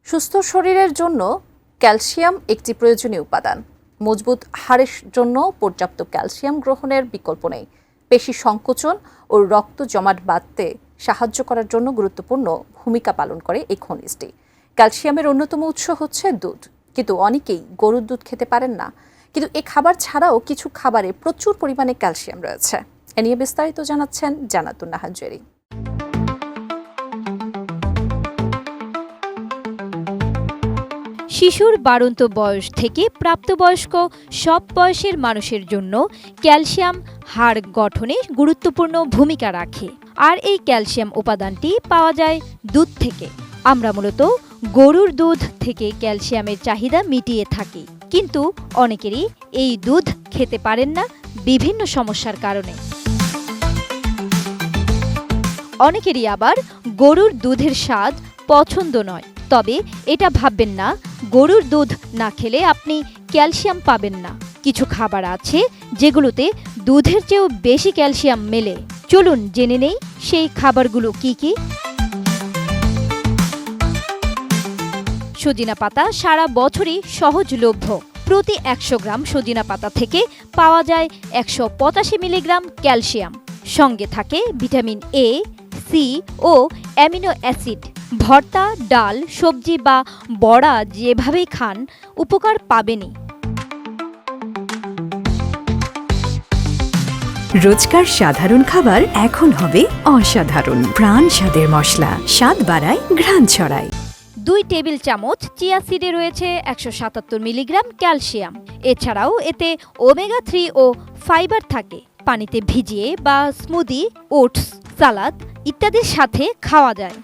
সুস্থ শরীরের জন্য ক্যালসিয়াম একটি প্রয়োজনীয় উপাদান। মজবুত হাড়ের জন্য পর্যাপ্ত ক্যালসিয়াম গ্রহণের বিকল্প নেই। পেশি সংকোচন ও রক্ত জমাট বাঁধতে সাহায্য করার জন্য গুরুত্বপূর্ণ ভূমিকা পালন করে এই খনিজটি। ক্যালসিয়ামের অন্যতম উৎস হচ্ছে দুধ, কিন্তু অনেকেই গরুর দুধ খেতে পারেন না। কিন্তু এই খাবার ছাড়াও কিছু খাবারে প্রচুর পরিমাণে ক্যালসিয়াম রয়েছে। এ নিয়ে বিস্তারিত জানাচ্ছেন জানাতুন নাহার জেরি। শিশুর বাড়ন্ত বয়স থেকে প্রাপ্তবয়স্ক সব বয়সের মানুষের জন্য ক্যালসিয়াম হাড় গঠনে গুরুত্বপূর্ণ ভূমিকা রাখে। আর এই ক্যালসিয়াম উপাদানটি পাওয়া যায় দুধ থেকে। আমরা মূলত গরুর দুধ থেকে ক্যালসিয়ামের চাহিদা মিটিয়ে থাকি, কিন্তু অনেকেরই এই দুধ খেতে পারেন না বিভিন্ন সমস্যার কারণে। অনেকেরই আবার গরুর দুধের স্বাদ পছন্দ নয়। তবে এটা ভাববেন না গরুর দুধ না খেলে আপনি ক্যালসিয়াম পাবেন না। কিছু খাবার আছে যেগুলোতে দুধের চেয়েও বেশি ক্যালসিয়াম মেলে। চলুন জেনে নেই সেই খাবারগুলো কি কি। সজিনা পাতা সারা বছরই সহজলভ্য। প্রতি 100 গ্রাম সজিনা পাতা থেকে পাওয়া যায় 185 মিলিগ্রাম ক্যালসিয়াম। সঙ্গে থাকে ভিটামিন এ, সি ও অ্যামিনো অ্যাসিড। ভর্তা, ডাল, সবজি বা বড়া যেভাবেই খান উপকার পাবেনই। রোজকার সাধারণ খাবার এখন হবে অসাধারণ। প্রাণ স্বাদের মশলা, স্বাদ বাড়ায়, ঘ্রাণ ছড়ায়। 2 টেবিল চামচ চিয়া সিডে রয়েছে 177 মিলিগ্রাম ক্যালসিয়াম। এছাড়াও এতে ওমেগা 3 ও ফাইবার থাকে। পানিতে ভিজিয়ে বা স্মুদি, ওটস, সালাদ ইত্যাদির সাথে খাওয়া যায়।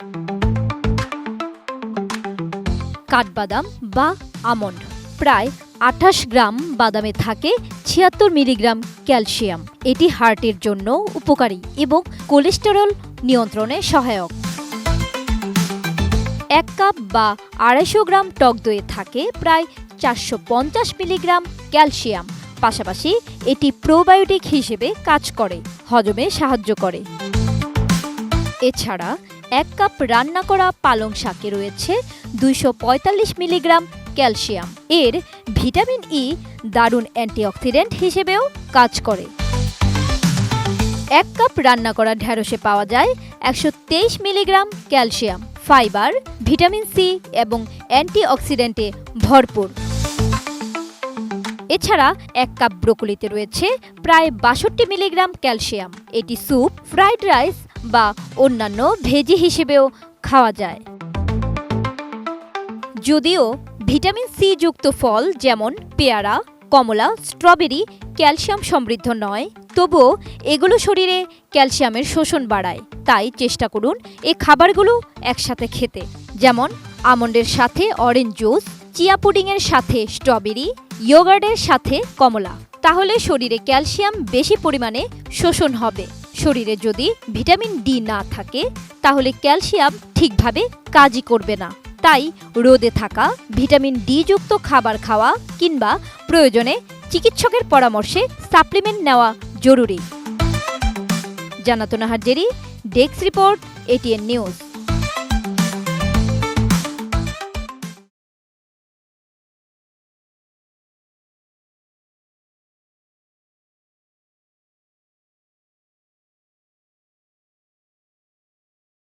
কাঠবাদাম বা আমন্ড প্রায় 28 গ্রাম বাদামে থাকে 76 মিলিগ্রাম ক্যালসিয়াম। এটি হার্টের জন্য উপকারী এবং কোলেস্টেরল নিয়ন্ত্রণে সহায়ক। 1 কাপ বা 250 গ্রাম টক দইয়ে থাকে প্রায় 450 মিলিগ্রাম ক্যালসিয়াম। পাশাপাশি এটি প্রোবায়োটিক হিসেবে কাজ করে, হজমে সাহায্য করে। এছাড়া 1 কাপ রান্না করা পালং শাকে রয়েছে 245 মিলিগ্রাম ক্যালসিয়াম। এর ভিটামিন ই দারুণ অ্যান্টিঅক্সিডেন্ট হিসেবেও কাজ করে। 1 কাপ রান্না করা ঢ্যাঁড়সে পাওয়া যায় 123 milligram calcium. Fibre, vitamin C এবং অ্যান্টিঅক্সিডেন্টে ভরপুর। এছাড়া 1 কাপ ব্রোকলিতে রয়েছে প্রায় 62 মিলিগ্রাম ক্যালসিয়াম। এটি স্যুপ, ফ্রাইড রাইস বা অন্যান্য ভেজি হিসেবেও খাওয়া যায়। যদিও ভিটামিন সি যুক্ত ফল যেমন পেয়ারা, কমলা, স্ট্রবেরি ক্যালসিয়াম সমৃদ্ধ নয়, তবুও এগুলো শরীরে ক্যালসিয়ামের শোষণ বাড়ায়। তাই চেষ্টা করুন এই খাবারগুলো একসাথে খেতে, যেমন আমন্ডের সাথে অরেঞ্জ জুস, চিয়া পুডিংয়ের সাথে স্ট্রবেরি, ইয়োগার্টের সাথে কমলা। তাহলে শরীরে ক্যালসিয়াম বেশি পরিমাণে শোষণ হবে। শরীরে যদি ভিটামিন ডি না থাকে তাহলে ক্যালসিয়াম ঠিকভাবে কাজই করবে না। তাই রোদে থাকা ভিটামিন ডি যুক্ত খাবার খাওয়া কিংবা প্রয়োজনে চিকিৎসকের পরামর্শে সাপ্লিমেন্ট নেওয়া জরুরি। Jannatun Nahar Jeri, desk report, ATN news.